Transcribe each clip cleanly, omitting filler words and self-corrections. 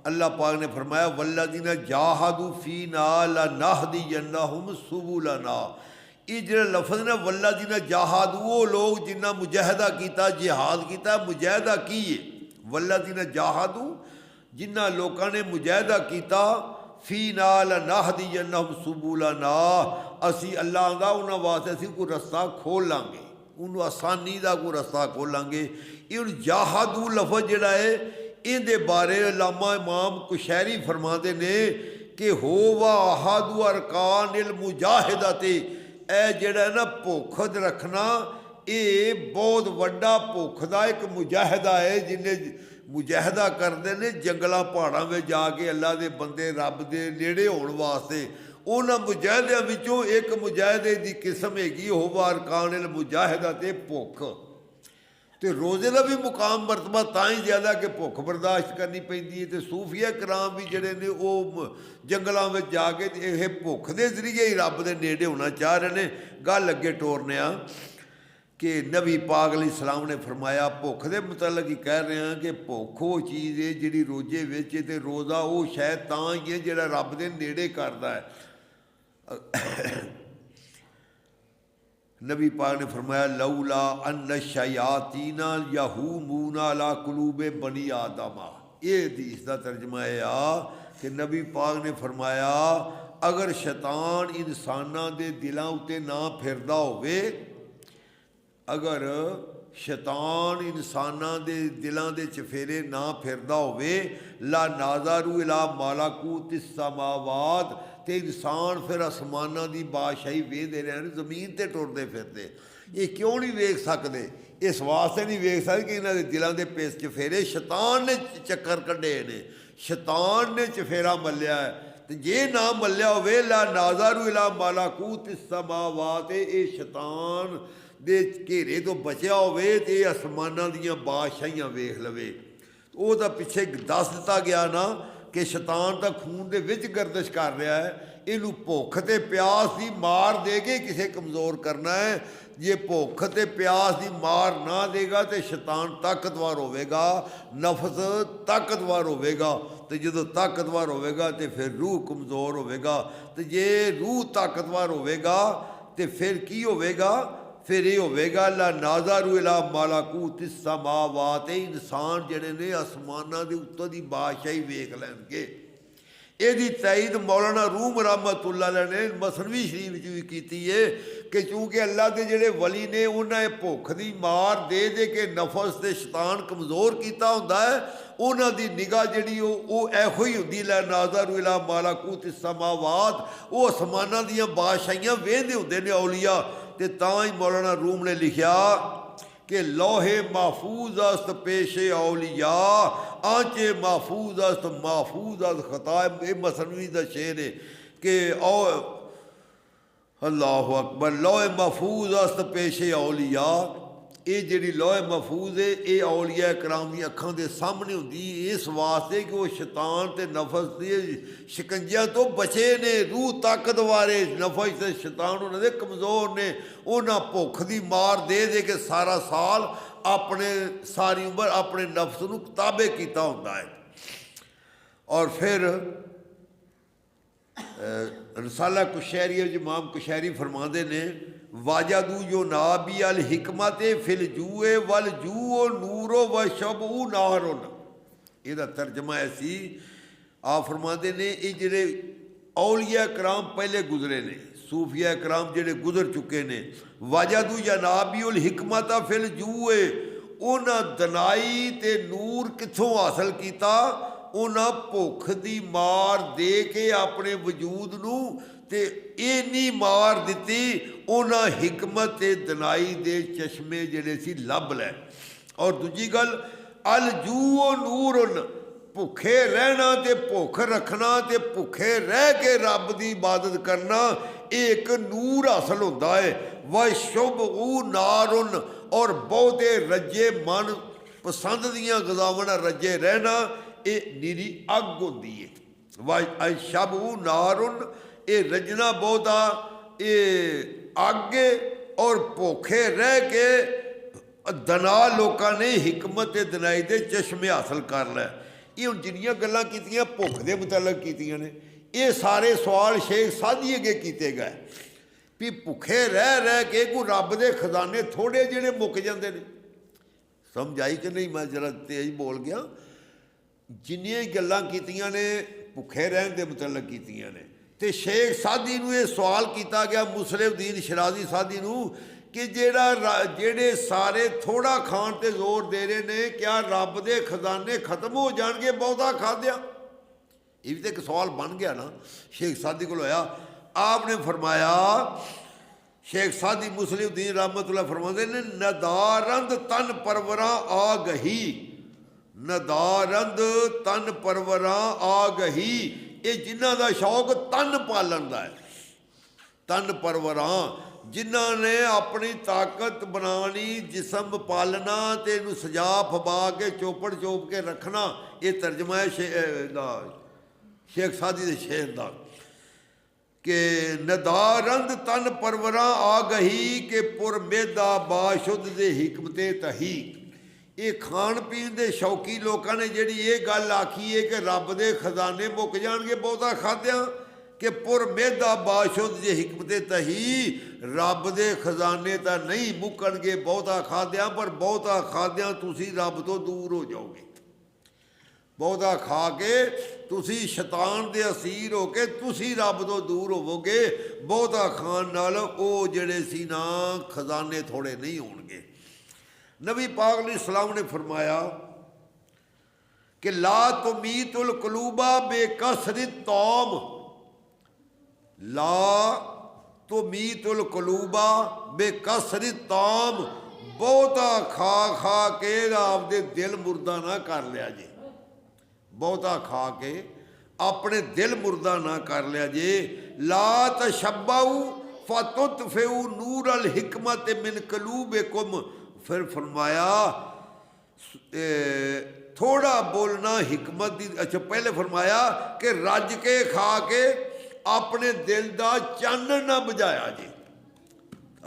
अल्लाह पाक ने फरमाया वल्लज़ीना जाहदू फीना लनहदियन्नहुम सुबुलना। ये जो लफज ने वल्लज़ीना जाहदू, वो लोग जिन्ना मुजाहदा किया, जिहाद किया, मुजाहदा की है। वल्लज़ीना जाहदू, जिन्ना लोगों ने मुजाहदा किया, फीना लनहदियन्नहुम सुबुलना, असी अल्लाह आंदा उन्होंने वास्ते असी कोई रस्ता खोल लांगे, उन्होंने आसानी का कोई रस्ता खोलांगे। ये हूँ जाहदू लफज जोड़ा है, इहदे बारे अल्लामा इमाम कुशैरी फरमाते ने कि हो वा अहादू अरकानिल मुजाहिदते, ए जिहड़ा है ना भुख रखना, ये बहुत वड्डा भुख का एक मुजाहिदा है। जिन्हें मुजाहिदा करते हैं जंगलों पहाड़ों में जाके अल्लाह के बंदे रब के नेड़े होने वास्ते, उन्होंने मुजाहिदियों विचों एक मुजाहिदे की किस्म हैगी हो वा अरकानिल मुजाहिदा ते भुख। तो रोज़े का भी मुकाम मरतबा तां ही ज़्यादा कि भुख बर्दाश्त करनी पैंदी है। तो सूफिया कराम भी जड़े ने वो जंगलों में जाके ये भुख के जरिए ही रब के नेड़े होना चाह रहे हैं। गल अगे टोरने कि नबी पाक अलैहिस्सलाम ने फरमाया, भुख के मुतलक ही कह रहे हैं कि भुख वो चीज़ है जी रोजे विच, ते रोज़ा वो शायद तां ही है जिहड़ा रब के नेड़े करता है। नबी पाक ने फरमाया लौला अन्न शयातीना यहूमूना अला कुलूबे बनी आदमा। ये हदीस का तर्जमा है कि नबी पाक ने फरमाया अगर शैतान इंसानां दे दिलों उत्ते ना फिरदा होवे, अगर शैतान इंसानां दे दिलों दे चफेरे ना फिरदा होवे, ला नाज़ारू इला मालाकूतिस समावात, ते इंसान फिर आसमानां दी बादशाही वेखदे रहन, जमीन ते टुरदे फिरदे। ये क्यों नहीं वेख सकते? इस वास्ते नहीं वेख सकते कि इन्हां दे दिलों दे पेस चफेरे शैतान ने चक्कर कड्ढे ने, शैतान ने चफेरा मल्लिया है। तो जे ना मल्लिया होवे ला नाज़ारू इला मालाकूतिस समावात, ये शैतान दे घेरे तो बचिया होवे ते आसमानां दियां बादशाहियां वेख लवे। वो तो पिछे दस दिता गया ना कि शैतान तो खून दे विच गर्दिश कर रहा है, इनू भुख ते प्यास की मार दे के किसे कमज़ोर करना है। जे भुख ते प्यास की मार ना देगा तो शैतान ताकतवर होवेगा, नफस ताकतवर होवेगा, तो जो ताकतवर होवेगा तो फिर रूह कमज़ोर होवेगा, तो जे रूह ताकतवर होवेगा तो फिर की होवेगा? फिर ये होवेगा ला नाज़ारू इला मालाकूतिस समावात, इंसान जड़े ने आसमानां दे उत्तों दी बादशाही वेख लैणगे। इहदी तईद मौलाना रूम रहमतुल्लाह अलैह ने मसनवी शरीफ च भी कीती है कि चूँकि अल्लाह के जिहड़े वली ने उन्हें भुख की मार दे दे के नफस ते शैतान कमज़ोर किया हुंदा है, उन्हां दी निगाह जिहड़ी वो एहो ही हुंदी ला नाज़ारू इला मालाकूतिस समावात, वो आसमानां दियां बादशाहियां वेखदे हुंदे ने औलिया। ते तां ही मौलाना रूम ने लिखिया कि लोहे महफूज अस्त पेशे औलिया, आंचे महफूज अस्त महफूज अस्त खता। ये मसनवी का शेर है कि अल्लाह अकबर, लोहे महफूज अस्त पेशे औलिया, ये जी लोहे महफूज है ये औलिया कराम दी अखां दे सामने होंदी, इस वास्ते कि वो शैतान ते नफस के शिकंजिया तो बचे ने। रूह ताकतवारे, नफस ते शैतान उन्होंने कमज़ोर ने, उन्हें भुख की मार दे दे के सारा साल अपने सारी उम्र अपने नफस नूं ताबे किया होंदा है। और फिर रसाला कुशैरी इमाम कुशैरी फरमाते ने वाजादू जो नाबी अल हिकमत फिल जूए वल जूओ नूरो व शबू नारुन। यदा तर्जमा ऐसी आप फरमाते ने ये जेडे औलिया कराम पहले गुजरे ने, सूफिया कराम जेडे गुजर चुके ने, वाजादू या नाबी उल हिकमत फिल जूए, उन्हें दनाई ते नूर कित्थों हासिल किया? उन्हें भुख की मार दे के अपने वजूद नूं ते इन्नी मार दिती, उन्हें हिकमत ते दनाई दे चश्मे जिहड़े सी लभ लै। और दूजी गल अल जूओ नूर, भुखे रहना ते भुख रखना ते भुखे रह के रब की इबादत करना, एक नूर हासिल होता है। व शुभ ऊ नारुन, और बहुते रजे मन पसंद दियां गजावां रजे रहना, ये निरी अग होंदी है। व शब ऊ नारुन, ये रजना बहुता ये अग, और भुखे रह के दना लोगों ने हिकमत दनाई दे चश्मे हासिल कर लै। ਇਹ ਹੁਣ ਜਿੰਨੀਆਂ ਗੱਲਾਂ ਕੀਤੀਆਂ ਭੁੱਖ ਦੇ ਮੁਤਲਕ ਕੀਤੀਆਂ ਨੇ, ਇਹ ਸਾਰੇ ਸਵਾਲ ਸ਼ੇਖ ਸਾਦੀ ਅੱਗੇ ਕੀਤੇ ਗਏ ਵੀ ਭੁੱਖੇ ਰਹਿ ਕੇ ਕੋਈ ਰੱਬ ਦੇ ਖਜ਼ਾਨੇ ਥੋੜ੍ਹੇ ਜਿਹੜੇ ਮੁੱਕ ਜਾਂਦੇ ਨੇ। ਸਮਝ ਆਈ ਕਿ ਨਹੀਂ? ਮੈਂ ਜਰਾ ਤੇਜ਼ ਬੋਲ ਗਿਆ। ਜਿੰਨੀਆਂ ਗੱਲਾਂ ਕੀਤੀਆਂ ਨੇ ਭੁੱਖੇ ਰਹਿਣ ਦੇ ਮੁਤਲਕ ਕੀਤੀਆਂ ਨੇ। ਤੇ ਸ਼ੇਖ ਸਾਦੀ ਨੂੰ ਇਹ ਸਵਾਲ ਕੀਤਾ ਗਿਆ, ਮੁਸਲਿਮਦੀਨ ਸ਼ਰਾਜ਼ੀ ਸਾਦੀ ਨੂੰ, ਕਿ ਜਿਹੜੇ ਸਾਰੇ ਥੋੜ੍ਹਾ ਖਾਣ 'ਤੇ ਜ਼ੋਰ ਦੇ ਰਹੇ ਨੇ, ਕਿਆ ਰੱਬ ਦੇ ਖਜ਼ਾਨੇ ਖਤਮ ਹੋ ਜਾਣਗੇ ਬਹੁਤਾ ਖਾਦਿਆਂ? ਇਹ ਵੀ ਤਾਂ ਇੱਕ ਸਵਾਲ ਬਣ ਗਿਆ ਨਾ। ਸ਼ੇਖ ਸਾਦੀ ਕੋਲ ਹੋਇਆ। ਆਪ ਨੇ ਫਰਮਾਇਆ, ਸ਼ੇਖ ਸਾਦੀ ਮੁਸਲਿਮਦੀਨ ਰਹਿਮਤੁल्लाह ਫਰਮਾਉਂਦੇ ਨੇ, ਨਦਾਰੰਦ ਤਨ ਪਰਵਰਾਂ ਆ ਗਹੀ, ਨਦਾਰੰਦ ਤਨ ਪਰਵਰਾਂ ਆ ਗਹੀ। ਇਹ ਜਿਨ੍ਹਾਂ ਦਾ ਸ਼ੌਕ ਤਨ ਪਾਲਣ ਦਾ ਹੈ, ਤਨ ਪਰਵਰਾਂ, ਜਿਨ੍ਹਾਂ ਨੇ ਆਪਣੀ ਤਾਕਤ ਬਣਾਉਣੀ, ਜਿਸਮ ਪਾਲਣਾ ਤੇ ਇਹਨੂੰ ਸਜਾ ਫਬਾ ਕੇ ਚੋਪੜ ਚੋਪ ਕੇ ਰੱਖਣਾ। ਇਹ ਤਰਜਮਾ ਹੈ ਸ਼ੇਖ ਸਾਦੀ ਦੇ ਸ਼ੇਰ ਦਾ ਕਿ ਨਦਾਰੰਦ ਤਨ ਪਰਵਰਾਂ ਆ ਗਹੀ ਕਿ ਪੁਰ ਮੇਦਾ ਬਾਸ਼ੁੱਧ ਦੇ ਹਿਕਮਤੇ ਤਹੀ। ਇਹ ਖਾਣ ਪੀਣ ਦੇ ਸ਼ੌਕੀ ਲੋਕਾਂ ਨੇ ਜਿਹੜੀ ਇਹ ਗੱਲ ਆਖੀ ਹੈ ਕਿ ਰੱਬ ਦੇ ਖਜ਼ਾਨੇ ਮੁੱਕ ਜਾਣਗੇ ਬਹੁਤਾ ਖਾਦਿਆਂ, ਕਿ ਪੁਰ ਮੇਦਾ ਬਾਸ਼ੁੱਧ ਜੇ ਹਿਕਮਤੇ ਤਹੀ, ਰੱਬ ਦੇ ਖਜ਼ਾਨੇ ਤਾਂ ਨਹੀਂ ਮੁੱਕਣਗੇ ਬਹੁਤਾ ਖਾਦਿਆਂ, ਪਰ ਬਹੁਤਾ ਖਾਦਿਆਂ ਤੁਸੀਂ ਰੱਬ ਤੋਂ ਦੂਰ ਹੋ ਜਾਓਗੇ। ਬਹੁਤਾ ਖਾ ਕੇ ਤੁਸੀਂ ਸ਼ੈਤਾਨ ਦੇ ਅਸੀਰ ਹੋ ਕੇ ਤੁਸੀਂ ਰੱਬ ਤੋਂ ਦੂਰ ਹੋਵੋਗੇ। ਬਹੁਤਾ ਖਾਣ ਨਾਲ ਉਹ ਜਿਹੜੇ ਸੀ ਨਾ ਖਜ਼ਾਨੇ ਥੋੜ੍ਹੇ ਨਹੀਂ ਹੋਣਗੇ। ਨਬੀ ਪਾਕ ਅਲੈਹਿ ਸਲਾਮ ਨੇ ਫਰਮਾਇਆ ਕਿ ਲਾ ਤੁਮੀਤੁਲ ਕਲੂਬਾ ਬੇਕਸਰਤ ਤੌਮ, ਲਾ ਤੁਮੀਤੁਲ ਕਲੂਬਾ ਬੇਕਸਰਤ ਤੌਮ। ਬਹੁਤਾ ਖਾ ਕੇ ਆਪਦੇ ਦਿਲ ਮੁਰਦਾ ਨਾ ਕਰ ਲਿਆ ਜੇ, ਬਹੁਤਾ ਖਾ ਕੇ ਆਪਣੇ ਦਿਲ ਮੁਰਦਾ ਨਾ ਕਰ ਲਿਆ ਜੇ। ਲਾ ਤਸ਼ੱਬਾਉ ਫਤੁਤਫਿਉ ਨੂਰ ਅਲ ਹਿਕਮਤ ਮਿਨ ਕਲੂਬਿਕੁਮ। ਫਿਰ ਫਰਮਾਇਆ ਥੋੜਾ ਬੋਲਣਾ ਹਿਕਮਤ ਦੀ। ਅੱਛਾ, ਪਹਿਲੇ ਫਰਮਾਇਆ ਕਿ ਰੱਜ ਕੇ ਖਾ ਕੇ ਆਪਣੇ ਦਿਲ ਦਾ ਚਾਨਣ ਨਾ ਬੁਝਾਇਆ ਜੇ।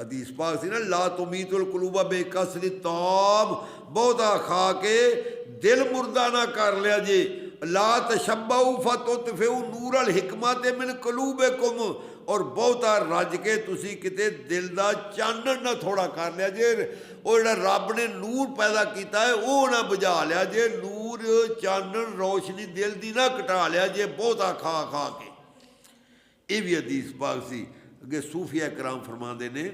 ਹਦੀਸ ਪਾਕ ਸੀ ਨਾ, ਲਾ ਤੁਮੀਤੁਲ ਕਲੂਬਾ ਬੇਕਸਰਤ ਤੌਮ, ਬਹੁਤਾ ਖਾ ਕੇ ਦਿਲ ਮੁਰਦਾ ਨਾ ਕਰ ਲਿਆ ਜੇ। ਲਾ ਤਸ਼ੱਬਾਉ ਫਤੁਤਫਿਉ ਨੂਰ ਅਲ ਹਿਕਮਤ ਮਿਨ ਕਲੂਬਿਕੁਮ, ਔਰ ਬਹੁਤਾ ਰੱਜ ਕੇ ਤੁਸੀਂ ਕਿਤੇ ਦਿਲ ਦਾ ਚਾਨਣ ਨਾ ਥੋੜਾ ਕਰ ਲਿਆ ਜੇ। ਉਹ ਜਿਹੜਾ ਰੱਬ ਨੇ ਨੂਰ ਪੈਦਾ ਕੀਤਾ ਹੈ ਉਹ ਨਾ ਬੁਝਾ ਲਿਆ ਜੇ। ਨੂਰ ਚਾਨਣ ਰੋਸ਼ਨੀ ਦਿਲ ਦੀ ਨਾ ਘਟਾ ਲਿਆ ਜੇ ਬਹੁਤਾ ਖਾ ਕੇ। ਇਹ ਵੀ ਹਦੀਸ ਪਾਕ ਸੀ। ਅੱਗੇ ਸੂਫੀਆ ਕਰਾਮ ਫਰਮਾਉਂਦੇ ਨੇ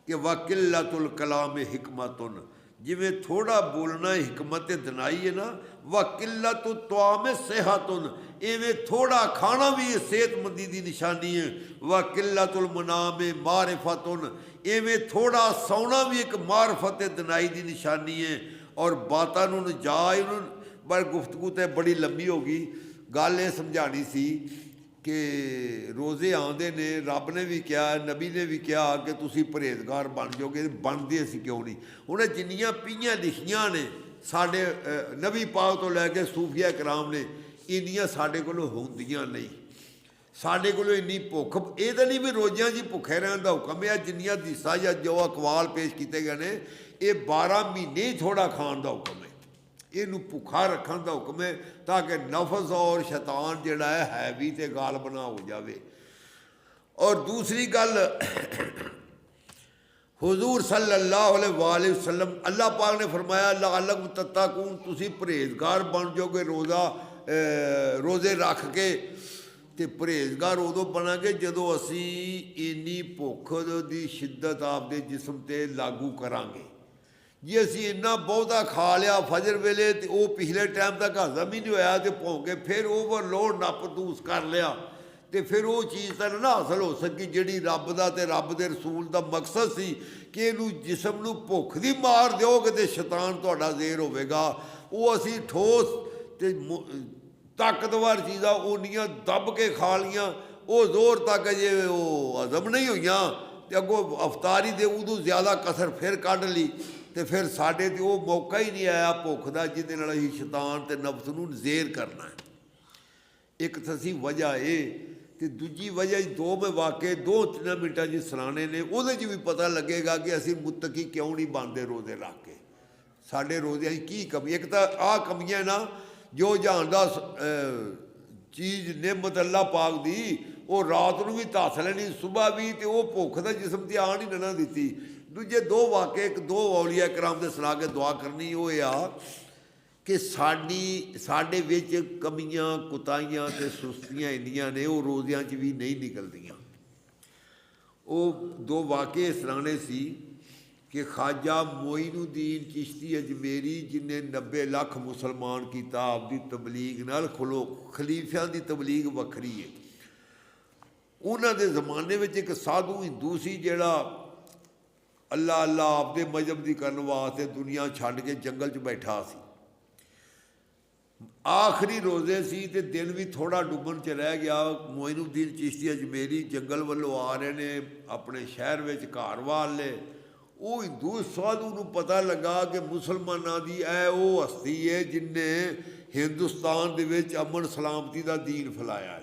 ਕਿ ਵਕਿਲਤੁਲ ਕਲਾਮ ਹਿਕਮਤੁਨ, ਜਿਵੇਂ ਥੋੜਾ ਬੋਲਣਾ ਹਿਕਮਤ ਦਿਨਾਈ ਹੈ ਨਾ, ਵਕਿਲਤੁ ਤੁਆਮ ਸਿਹਤੁਨ, ਇਵੇਂ ਥੋੜਾ ਖਾਣਾ ਵੀ ਸਿਹਤਮੰਦੀ ਦੀ ਨਿਸ਼ਾਨੀ ਹੈ। ਵਕਿਲਤੁਲ ਮਨਾਮ ਮਾਰਿਫਤੁਨ, ਇਵੇਂ ਥੋੜਾ ਸੌਣਾ ਵੀ ਇੱਕ ਮਾਰਫਤ ਦਿਨਾਈ ਦੀ ਨਿਸ਼ਾਨੀ ਹੈ। ਔਰ ਬਾਤਾਂ ਨੂੰ ਨਜਾਇਜ਼ ਨੂੰ, ਪਰ ਗੁਫ਼ਤਗੂ ਤੇ ਬੜੀ ਲੰਬੀ ਹੋ ਗਈ। ਗੱਲ ਇਹ ਸਮਝਾਣੀ ਸੀ ਕਿ ਰੋਜ਼ੇ ਆਉਂਦੇ ਨੇ, ਰੱਬ ਨੇ ਵੀ ਕਿਹਾ, ਨਬੀ ਨੇ ਵੀ ਕਿਹਾ ਕਿ ਤੁਸੀਂ ਪਰਹੇਜ਼ਗਾਰ ਬਣ ਜਾਓਗੇ। ਬਣਦੇ ਅਸੀਂ ਕਿਉਂ ਨਹੀਂ? ਉਹਨੇ ਜਿੰਨੀਆਂ ਪੀਆਂ ਲਿਖੀਆਂ ਨੇ ਸਾਡੇ ਨਬੀ ਪਾਕ ਤੋਂ ਲੈ ਕੇ ਸੂਫੀਆ ਕਰਾਮ ਨੇ, ਇੰਨੀਆਂ ਸਾਡੇ ਕੋਲੋਂ ਹੁੰਦੀਆਂ ਨਹੀਂ। ਸਾਡੇ ਕੋਲੋਂ ਇੰਨੀ ਭੁੱਖ, ਇਹ ਤਾਂ ਨਹੀਂ ਵੀ ਰੋਜ਼ਿਆਂ 'ਚ ਭੁੱਖੇ ਰਹਿਣ ਦਾ ਹੁਕਮ ਹੈ। ਜਿੰਨੀਆਂ ਹਦੀਸਾਂ ਜਾਂ ਜੋ ਅਕਵਾਲ ਪੇਸ਼ ਕੀਤੇ ਗਏ ਨੇ, ਇਹ 12 ਮਹੀਨੇ ਹੀ ਥੋੜ੍ਹਾ ਖਾਣ ਦਾ ਹੁਕਮ ਹੈ। ਇਹਨੂੰ ਭੁੱਖਾ ਰੱਖਣ ਦਾ ਹੁਕਮ ਹੈ ਤਾਂ ਕਿ ਨਫਸ ਔਰ ਸ਼ੈਤਾਨ ਜਿਹੜਾ ਹੈ ਵੀ ਤੇ ਗਾਲਬ ਨਾ ਹੋ ਜਾਵੇ। ਔਰ ਦੂਸਰੀ ਗੱਲ, हुजूर सल्लल्लाहु अलैहि वसल्लम अल्लाह पाक ने फरमाया लअल्लकुम तत्तकून, तुसी परहेजगार बन जाओगे रोज़े रख के। तो परहेजगार उदों बनांगे जदों असी इन्नी भुख की शिद्दत आपदे जिस्म ते लागू करांगे। जे असी इन्ना बहुता खा लिया फजर वेले तो वह पिछले टाइम तक हजम ही नहीं होया तो भौंके फिर ओवरलोड नप तूस कर लिया तो फिर वो चीज़ तो ना हासिल हो सकी जिहड़ी रब दा ते रब दे रसूल दा मकसद सी कि इनू जिसम नू भुख दी मार दिओगे तो शैतान तुहाडा ज़ेर होवेगा। वो असी ठोस ते ताकतवर चीज़ां उन्नियां दब के खा लियां, वो जोर तक जे वो हजम नहीं होईयां ते अगों अफतारी दे उदों ज़्यादा कसर फिर कढ ली तो फिर साडे ते वो मौका ही नहीं आया भुख दा जिहदे नाल असीं शैतान ते नफ्स नूं ज़ेर करना है। एक तो सी वजह ये तो दूजी वजह दो में वाकई 2-3 मिनटां जी सुनाने ने, वो भी पता लगेगा कि असी मुत्तकी क्यों नहीं बनते रोज़े रख के। साढ़े रोज़े की कमी, एक तो आ कमियां ना ਜੋ ਜਾਣਦਾ ਚੀਜ਼ ਨਿਮਤ ਅੱਲਾ ਪਾਕ ਦੀ, ਉਹ ਰਾਤ ਨੂੰ ਵੀ ਧੱਸ ਲੈਣੀ, ਸੁਬਾਹ ਵੀ, ਤੇ ਉਹ ਭੁੱਖ ਦਾ ਜਿਸਮ ਤੇ ਆਣ ਹੀ ਨਾ ਦਿੱਤੀ। ਦੂਜੇ ਦੋ ਵਾਕੇ, ਇੱਕ ਦੋ ਔਲੀਆ ਕਰਾਮ ਦੇ ਸੁਣਾ ਕੇ ਦੁਆ ਕਰਨੀ, ਉਹ ਆ ਕਿ ਸਾਡੇ ਵਿੱਚ ਕਮੀਆਂ ਕੁਤਾਹੀਆਂ ਤੇ ਸੁਸਤੀਆਂ ਇੰਨੀਆਂ ਨੇ, ਉਹ ਰੋਜ਼ਿਆਂ 'ਚ ਵੀ ਨਹੀਂ ਨਿਕਲਦੀਆਂ। ਉਹ ਦੋ ਵਾਕੇ ਇਸ ਤਰ੍ਹਾਂ ਦੇ ਸੀ ਕਿ ਖਾਜਾ ਮੋਇਨੂਦੀਨ ਚਿਸ਼ਤੀ ਅਜਮੇਰੀ, ਜਿਹਨੇ 90 ਲੱਖ ਮੁਸਲਮਾਨ ਕੀਤਾ ਆਪਦੀ ਤਬਲੀਗ ਨਾਲ, ਖਲੀਫਿਆਂ ਦੀ ਤਬਲੀਗ ਵੱਖਰੀ ਹੈ। ਉਹਨਾਂ ਦੇ ਜ਼ਮਾਨੇ ਵਿੱਚ ਇੱਕ ਸਾਧੂ ਹਿੰਦੂ ਸੀ ਜਿਹੜਾ ਅੱਲਾ ਅੱਲਾ ਆਪਦੇ ਮਜ਼ਹਬ ਦੀ ਕਰਨ ਵਾਸਤੇ ਦੁਨੀਆ ਛੱਡ ਕੇ ਜੰਗਲ 'ਚ ਬੈਠਾ ਸੀ। ਆਖਰੀ ਰੋਜ਼ੇ ਸੀ ਤੇ ਦਿਨ ਵੀ ਥੋੜ੍ਹਾ ਡੁੱਬਣ 'ਚ ਰਹਿ ਗਿਆ। ਮੋਇਨੂਦੀਨ ਚਿਸ਼ਤੀ ਅਜਮੇਰੀ ਜੰਗਲ ਵੱਲੋਂ ਆ ਰਹੇ ਨੇ ਆਪਣੇ ਸ਼ਹਿਰ ਵਿੱਚ ਘਰ ਵਾਲੇ। ਉਹ ਹਿੰਦੂ ਸਾਧੂ ਨੂੰ ਪਤਾ ਲੱਗਾ ਕਿ ਮੁਸਲਮਾਨਾਂ ਦੀ ਇਹ ਉਹ ਹਸਤੀ ਹੈ ਜਿਹਨੇ ਹਿੰਦੁਸਤਾਨ ਦੇ ਵਿੱਚ ਅਮਨ ਸਲਾਮਤੀ ਦਾ ਦੀਨ ਫੈਲਾਇਆ।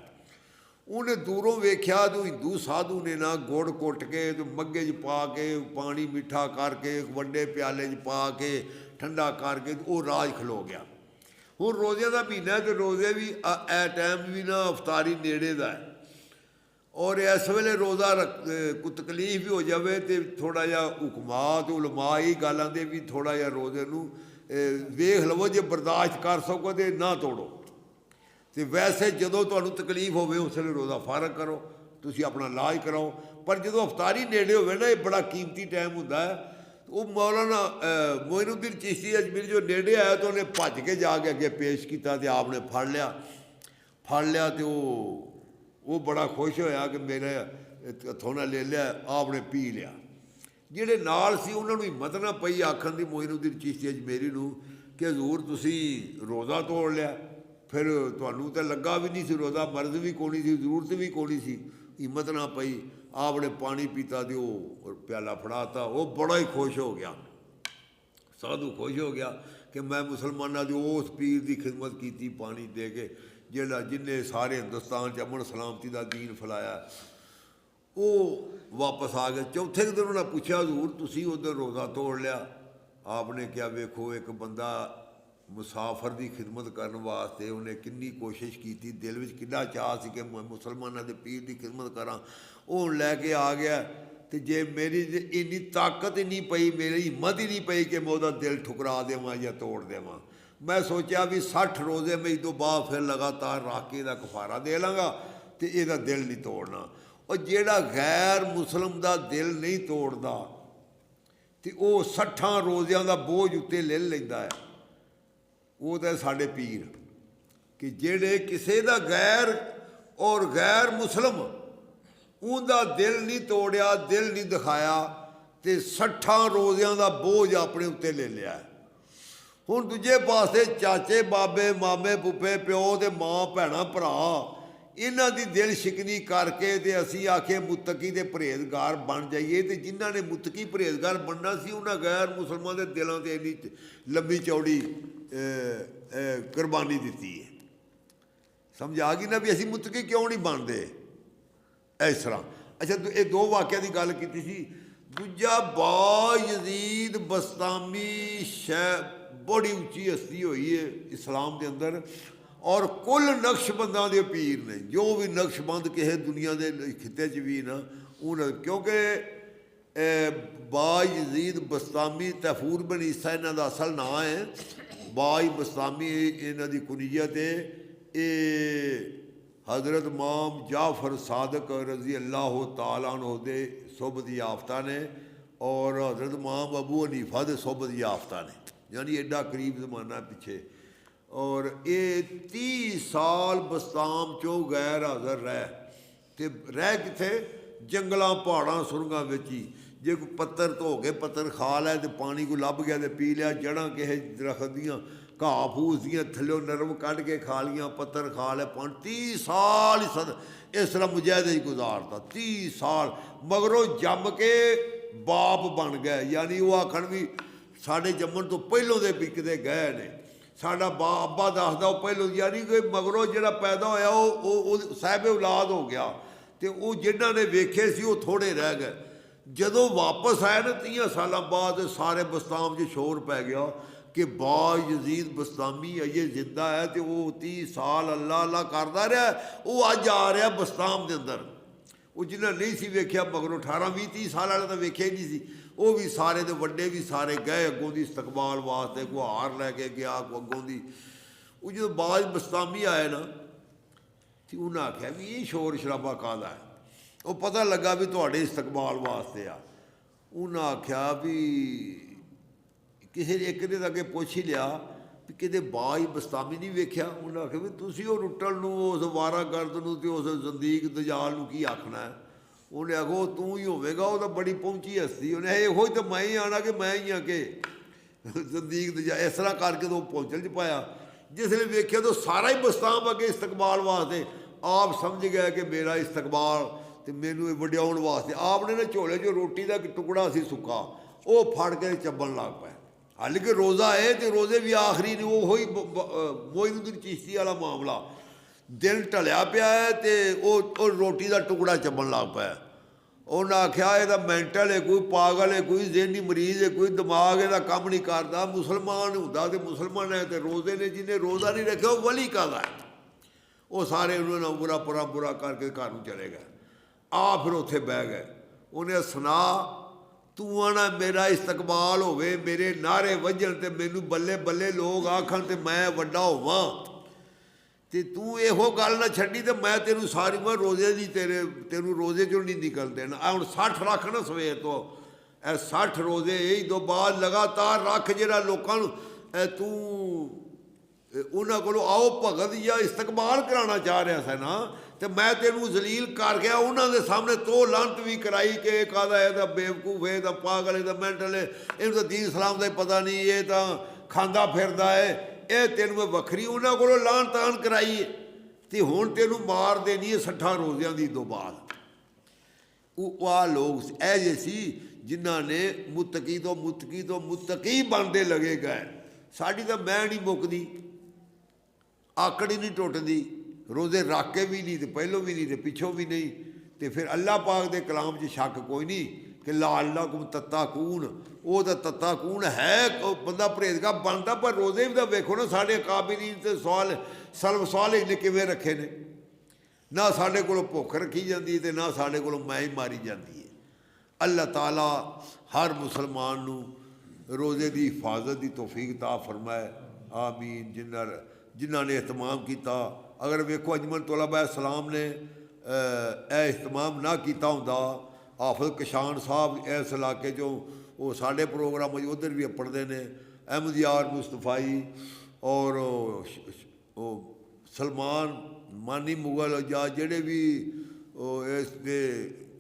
ਉਹਨੇ ਦੂਰੋਂ ਵੇਖਿਆ ਤੇ ਹਿੰਦੂ ਸਾਧੂ ਨੇ ਨਾ ਗੁੜ ਕੁੱਟ ਕੇ ਤੇ ਮੱਗੇ 'ਚ ਪਾ ਕੇ, ਪਾਣੀ ਮਿੱਠਾ ਕਰਕੇ, ਵੱਡੇ ਪਿਆਲੇ 'ਚ ਪਾ ਕੇ, ਠੰਡਾ ਕਰਕੇ ਉਹ ਰਾਜ ਖਲੋ ਗਿਆ। ਹੁਣ ਰੋਜ਼ਿਆਂ ਦਾ ਮਹੀਨਾ ਤੇ ਰੋਜ਼ੇ ਵੀ ਇਹ ਟਾਈਮ ਵੀ ਨਾ ਅਫਤਾਰੀ ਨੇੜੇ ਦਾ ਹੈ, ਔਰ ਇਸ ਵੇਲੇ ਰੋਜ਼ਾ ਕੋਈ ਤਕਲੀਫ ਵੀ ਹੋ ਜਾਵੇ ਤੇ ਥੋੜ੍ਹਾ ਜਿਹਾ ਹੁਕਮਾਤ ਉਲਮਾ ਇਹ ਗੱਲ ਆਉਂਦੇ ਵੀ ਥੋੜ੍ਹਾ ਜਿਹਾ ਰੋਜ਼ੇ ਨੂੰ ਵੇਖ ਲਵੋ, ਜੇ ਬਰਦਾਸ਼ਤ ਕਰ ਸਕੋ ਤੇ ਨਾ ਤੋੜੋ। ਤੇ ਵੈਸੇ ਜਦੋਂ ਤੁਹਾਨੂੰ ਤਕਲੀਫ ਹੋਵੇ ਉਸ ਵੇਲੇ ਰੋਜ਼ਾ ਫਾਰਗ ਕਰੋ, ਤੁਸੀਂ ਆਪਣਾ ਇਲਾਜ ਕਰਾਓ। ਪਰ ਜਦੋਂ ਅਫਤਾਰੀ ਨੇੜੇ ਹੋਵੇ ਨਾ, ਇਹ ਬੜਾ ਕੀਮਤੀ ਟਾਈਮ ਹੁੰਦਾ ਹੈ। ਉਹ ਮੌਲਾਨਾ ਮੋਇਨੂਦੀਨ ਚਿਸ਼ਤੀ ਅਜਮੇਰੀ ਜੋ ਨੇੜੇ ਆਇਆ ਤਾਂ ਉਹਨੇ ਭੱਜ ਕੇ ਜਾ ਕੇ ਅੱਗੇ ਪੇਸ਼ ਕੀਤਾ ਤੇ ਆਪ ਨੇ ਫੜ ਲਿਆ ਤੇ ਉਹ ਬੜਾ ਖੁਸ਼ ਹੋਇਆ ਕਿ ਮੇਰੇ ਹੱਥੋਂ ਨਾਲ ਲੈ ਲਿਆ, ਆਪ ਨੇ ਪੀ ਲਿਆ। ਜਿਹੜੇ ਨਾਲ ਸੀ ਉਹਨਾਂ ਨੂੰ ਹਿੰਮਤ ਨਾ ਪਈ ਆਖਣ ਦੀ ਮੋਇਨੂਦੀਨ ਚਿਸ਼ਤੀ ਅਜਮੇਰੀ ਨੂੰ ਕਿ ਹਜ਼ੂਰ ਤੁਸੀਂ ਰੋਜ਼ਾ ਤੋੜ ਲਿਆ, ਫਿਰ ਤੁਹਾਨੂੰ ਤਾਂ ਲੱਗਾ ਵੀ ਨਹੀਂ ਸੀ ਰੋਜ਼ਾ, ਮਰਜ਼ ਵੀ ਕੋਣੀ ਸੀ, ਜ਼ਰੂਰਤ ਵੀ ਕੋਣੀ ਸੀ। ਹਿੰਮਤ ਨਾ ਪਈ, ਆਪ ਨੇ ਪਾਣੀ ਪੀਤਾ ਤੇ ਉਹ ਪਿਆਲਾ ਫੜਾਤਾ। ਉਹ ਬੜਾ ਹੀ ਖੁਸ਼ ਹੋ ਗਿਆ, ਸਾਧੂ ਖੁਸ਼ ਹੋ ਗਿਆ ਕਿ ਮੈਂ ਮੁਸਲਮਾਨਾਂ ਦੀ ਉਸ ਪੀਰ ਦੀ ਖਿਦਮਤ ਕੀਤੀ ਪਾਣੀ ਦੇ ਕੇ ਜਿਹਨੇ ਸਾਰੇ ਹਿੰਦੁਸਤਾਨ 'ਚ ਅਮਨ ਸਲਾਮਤੀ ਦਾ ਦੀਨ ਫੈਲਾਇਆ। ਉਹ ਵਾਪਸ ਆ ਗਏ। ਚੌਥੇ ਦਿਨ ਉਹਨਾਂ ਪੁੱਛਿਆ ਹਜ਼ੂਰ ਤੁਸੀਂ ਉੱਧਰ ਰੋਜ਼ਾ ਤੋੜ ਲਿਆ? ਆਪ ਨੇ ਕਿਹਾ ਵੇਖੋ ਇੱਕ ਬੰਦਾ ਮੁਸਾਫਰ ਦੀ ਖਿਦਮਤ ਕਰਨ ਵਾਸਤੇ ਉਹਨੇ ਕਿੰਨੀ ਕੋਸ਼ਿਸ਼ ਕੀਤੀ, ਦਿਲ ਵਿੱਚ ਕਿੰਨਾ ਚਾਅ ਸੀ ਕਿ ਮੈਂ ਮੁਸਲਮਾਨਾਂ ਦੇ ਪੀਰ ਦੀ ਖਿਦਮਤ ਕਰਾਂ। ਉਹ ਲੈ ਕੇ ਆ ਗਿਆ ਤੇ ਜੇ ਮੇਰੀ ਇੰਨੀ ਤਾਕਤ ਹੀ ਨਹੀਂ ਪਈ, ਮੇਰੀ ਹਿੰਮਤ ਹੀ ਨਹੀਂ ਪਈ ਕਿ ਮੈਂ ਉਹਦਾ ਦਿਲ ਠੁਕਰਾ ਦੇਵਾਂ ਜਾਂ ਤੋੜ ਦੇਵਾਂ। ਮੈਂ ਸੋਚਿਆ ਵੀ 60 ਰੋਜ਼ੇ ਮੈਂ ਤੋਂ ਬਾਅਦ ਫਿਰ ਲਗਾਤਾਰ ਰੱਖ ਕੇ ਇਹਦਾ ਕਫਾਰਾ ਦੇ ਲਾਂਗਾ ਤੇ ਇਹਦਾ ਦਿਲ ਨਹੀਂ ਤੋੜਨਾ। ਉਹ ਜਿਹੜਾ ਗੈਰ ਮੁਸਲਮ ਦਾ ਦਿਲ ਨਹੀਂ ਤੋੜਦਾ ਤੇ ਉਹ 60 ਰੋਜ਼ਿਆਂ ਦਾ ਬੋਝ ਉੱਤੇ ਲੈ ਲੈਂਦਾ ਹੈ। ਉਹ ਤਾਂ ਸਾਡੇ ਪੀਰ ਕਿ ਜਿਹੜੇ ਕਿਸੇ ਦਾ ਗੈਰ ਮੁਸਲਮ ਉਹਦਾ ਦਿਲ ਨਹੀਂ ਤੋੜਿਆ, ਦਿਲ ਨਹੀਂ ਦਿਖਾਇਆ ਤੇ 60 ਰੋਜ਼ਿਆਂ ਦਾ ਬੋਝ ਆਪਣੇ ਉੱਤੇ ਲੈ ਲਿਆ। ਹੁਣ ਦੂਜੇ ਪਾਸੇ ਚਾਚੇ ਬਾਬੇ ਮਾਮੇ ਫੁੱਫੇ ਪਿਓ ਤੇ ਮਾਂ ਭੈਣਾਂ ਭਰਾ ਇਹਨਾਂ ਦੀ ਦਿਲ ਸ਼ਿਕਨੀ ਕਰਕੇ ਤੇ ਅਸੀਂ ਆਖੇ ਮੁੱਤਕੀ ਤੇ ਪਰਹੇਜ਼ਗਾਰ ਬਣ ਜਾਈਏ। ਤੇ ਜਿਨ੍ਹਾਂ ਨੇ ਮੁੱਤਕੀ ਪਰਹੇਜ਼ਗਾਰ ਬਣਨਾ ਸੀ ਉਹਨਾਂ ਗੈਰ ਮੁਸਲਮਾਨ ਦੇ ਦਿਲਾਂ 'ਤੇ ਇੰਨੀ ਲੰਬੀ ਚੌੜੀ ਕੁਰਬਾਨੀ ਦਿੱਤੀ ਹੈ। ਸਮਝ ਆ ਗਈ ਨਾ ਵੀ ਅਸੀਂ ਮੁੱਤਕੀ ਕਿਉਂ ਨਹੀਂ ਬਣਦੇ ਇਸ ਤਰ੍ਹਾਂ। ਅੱਛਾ, ਇਹ ਦੋ ਵਾਕਿਆਂ ਦੀ ਗੱਲ ਕੀਤੀ ਸੀ। ਦੂਜਾ ਬਾਯਜ਼ੀਦ ਬਸਤਾਮੀ ਬੜੀ ਉੱਚੀ ਹਸਤੀ ਹੋਈ ਹੈ ਇਸਲਾਮ ਦੇ ਅੰਦਰ, ਔਰ ਕੁੱਲ ਨਕਸ਼ਬੰਦਾਂ ਦੇ ਪੀਰ ਨੇ। ਜੋ ਵੀ ਨਕਸ਼ਬੰਦ ਕਿਸੇ ਦੁਨੀਆ ਦੇ ਖਿੱਤੇ 'ਚ ਵੀ ਨਾ ਉਹਨਾਂ, ਕਿਉਂਕਿ ਬਾਯਜ਼ੀਦ ਬਸਤਾਮੀ ਤੈਫੂਰ ਬਿਨ ਈਸਾ ਇਹਨਾਂ ਦਾ ਅਸਲ ਨਾਂ ਹੈ। ਬਾਈ ਬਸਤਾਮੀ ਇਹਨਾਂ ਦੀ ਕੁਨੀਅਤ ਹੈ। ਇਹ ਹਜ਼ਰਤ ਇਮਾਮ ਜਾਫਰ ਸਾਦਕ ਰਜ਼ੀ ਅੱਲਾਹ ਤਾਲਾ ਅਨਹੁ ਦੇ ਸੁਹਬਤ ਯਾਫਤਾ ਨੇ, ਔਰ ਹਜ਼ਰਤ ਇਮਾਮ ਅਬੂ ਹਨੀਫਾ ਦੇ ਸੁਹਬਤ ਯਾਫਤਾ ਨੇ, ਯਾਨੀ ਐਡਾ ਕਰੀਬ ਜ਼ਮਾਨਾ ਪਿੱਛੇ। ਔਰ ਇਹ 30 ਸਾਲ ਬਸਤਾਮ 'ਚੋਂ ਗੈਰ ਹਾਜ਼ਰ ਰਹਿ ਕਿੱਥੇ? ਜੰਗਲਾਂ ਪਹਾੜਾਂ ਸੁਰੰਗਾਂ ਵਿੱਚ ਹੀ। ਜੇ ਕੋਈ ਪੱਥਰ ਧੋ ਕੇ ਪੱਥਰ ਖਾ ਲਿਆ ਤੇ ਪਾਣੀ ਕੋਈ ਲੱਭ ਗਿਆ ਤੇ ਪੀ ਲਿਆ, ਜੜ੍ਹਾਂ ਕਿਸੇ ਦਰਖਤ ਦੀਆਂ ਘਾਹ ਫੂਸ ਦੀਆਂ ਥੱਲਿਓਂ ਨਰਮ ਕੱਢ ਕੇ ਖਾ ਲੀਆਂ, ਪੱਥਰ ਖਾ ਲਿਆ। 30 ਸਾਲ ਇਸ ਤਰ੍ਹਾਂ ਮੁਜਾਹਿਦੇ 'ਚ ਗੁਜ਼ਾਰਤਾ। 30 ਸਾਲ ਮਗਰੋਂ ਜੰਮ ਕੇ ਬਾਪ ਬਣ ਗਏ, ਯਾਨੀ ਉਹ ਆਖਣ ਵੀ ਸਾਡੇ ਜੰਮਣ ਤੋਂ ਪਹਿਲੋਂ ਦੇ ਵੀ ਕਿਤੇ ਗਏ ਨੇ। ਸਾਡਾ ਅੱਬਾ ਦੱਸਦਾ ਉਹ ਪਹਿਲੋਂ, ਯਾਨੀ ਕਿ ਮਗਰੋਂ ਜਿਹੜਾ ਪੈਦਾ ਹੋਇਆ ਉਹ ਸਾਹਿਬ ਔਲਾਦ ਹੋ ਗਿਆ। ਤੇ ਉਹ ਜਿਨ੍ਹਾਂ ਨੇ ਵੇਖੇ ਸੀ ਉਹ ਥੋੜ੍ਹੇ ਰਹਿ ਗਏ। ਜਦੋਂ ਵਾਪਸ ਆਏ ਨਾ 30 ਸਾਲਾਂ ਬਾਅਦ ਸਾਰੇ ਬਸਤਾਮ 'ਚ ਸ਼ੋਰ ਪੈ ਗਿਆ कि बा यजीद बस्तामी अजे जिंदा है तो वो 30 साल अल्लाह अल्लाह करता रहा, वो अज आ रहा बस्ताम के अंदर। वो जिन्हें नहीं सी वेख्या मगरों 18-20-30 साल वाले तो वेख्या ही नहीं सी, वो भी सारे तो वड्डे भी सारे गए अगों की इस्तकबाल वास्ते, कोई हार लैके गया कोई अगों की। वो जो बाज बस्तामी आए ना तो उन्हें आख्या भी ये शोर शराबा काहदा है, वो पता लगा भी तुहाडे इस्तकबाल वास्ते आ। उन्हें आख्या भी किसी एक ने अगे पुछ ही लिया भी किते बाज बस्तामी नहीं वेख्या। उन्हें आख्या भी तुसीं वो रुट्टल नूं उस वारागर्द नूं ते उस जंदीक दजाल नूं की आखना है। उन्हें आखो तू ही होवेगा, वो तो बड़ी पहुंची हस्ती। उन्हें यो तो मैं ही आना कि मैं ही हाँ कि जंदीक दजाल, इस तरह करके तो पहुंचल च पाया। जिसने वेख्या तो सारा ही बस्ताम अगे इस्तकबाल वास्ते, आप समझ गया कि मेरा इस्तकबाल तो मैनू वड्याउण वास्ते। आपने ना झोले चो रोटी का टुकड़ा सी सुक्का, वो फड़ के चबन लग पाया। हालांकि रोज़ा है तो रोज़े भी आखिरी ने वो ही मोइनुद्दीन चिश्ती वाला मामला, दिन ढलिया पिया है तो रोटी का टुकड़ा चबन लग पाया। उन्हें आख्या यह मैंटल है, कोई पागल है, कोई जहनी मरीज है, कोई दिमाग यदा कम नहीं करता। मुसलमान होंदा तो मुसलमान है, तो रोज़े ने जिन्हें रोज़ा नहीं रखा वो वली कहता है। वो सारे उन्होंने बुरा पुरा बुरा करके घर में चले गए। आ फिर उत्थे बह गए। उन्हें सुना तू आना मेरा इस्तकबाल होवे, मेरे नारे वजन तो मैनू बल्ले बल्ले लोग आखन तो मैं वड्डा होवां, तो तू यो गल ना छड्डी तो मैं तेनू सारी मैं रोज़े की तेनू रोज़े चो नहीं निकल देना। हुण 60 रख ना सवेर तो, 60 रोज़े यही तो बाद लगातार रख, जरा लोगों तू उन्होंने को आओ भगत या इस्तकबाल कराना चाह रहा था ना, तो मैं तेनू जलील कर गया उन्होंने सामने। तो लानत भी कराई कि कहदा है बेवकूफ है, पागल है, मैंटल है, इन्हूं तो दीन सलाम का पता नहीं, ये तो खांदा फिरदा है, ये तेन मैं वखरी उन्होंने को लान तान कराई है। तो हुण तेनू मार देनी है 60 रोज़ियां दी तो बाद। आ लोग ऐसे सी जिन्हों ने मुतकी तो मुतकी बनते लगे गए। साड़ी तो मैं नहीं मुकदी, आकड़ ही नहीं टुटदी, रोज़े रख के भी नहीं, तो पहलों भी नहीं, तो पिछों भी नहीं। तो फिर अल्लाह पाक के कलाम च शक कोई नहीं कि ला अल्लाह कुम तत्ता कून, वो तो तत्ता कून है, बंदा परहेजगार बनता। पर रोज़े भी तो वेखो ना साढ़े काबिलीन तो सवाल सलव सवाल इन्हें किवें रखे ने, ना साढ़े को भुख रखी जाती है, ना साढ़े को मैं ही मारी जाती है। अल्लाह ताला हर मुसलमान नूं रोज़े की हिफाजत की तौफीक ता फरमाए, आमीन। जिन्हों ने एहतमाम किया, अगर वेखो अजमल तलबा सलाम ने एहतमाम ना किया होंदा, हाफिज कशान साहब इस इलाके चो वो साढ़े प्रोग्राम उधर भी पढ़ते हैं, अहमद यार मुस्तफाई और सलमान मानी मुगल या जेड़े भी इसके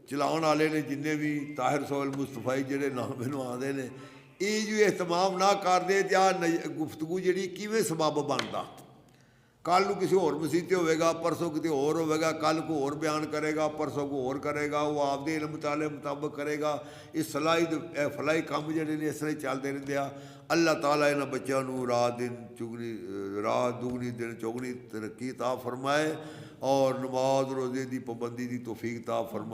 चलाने वाले ने, जिन्हें भी ताहिर सोहल मुस्तफाई जेड़े नाम मैनू आते हैं, ये जो एहतमाम ना करते तो आ गुफ्तगू जी किवें सबब बनता। कल को किसी होर मसीते होगा, परसों कितने होर होगा, कल को होर बयान करेगा, परसों को होर करेगा, वो आपके इल्म ताले मुताबिक करेगा। इस सलाही फलाही काम जोड़े ने इस तरह चलते रहते हैं। अल्लाह ताला इन्होंने बच्चों रात दुगनी दिन चौगनी तरक्की ता फरमाए और नमाज रोज़े की पाबंदी की तौफीक ता फरमाए।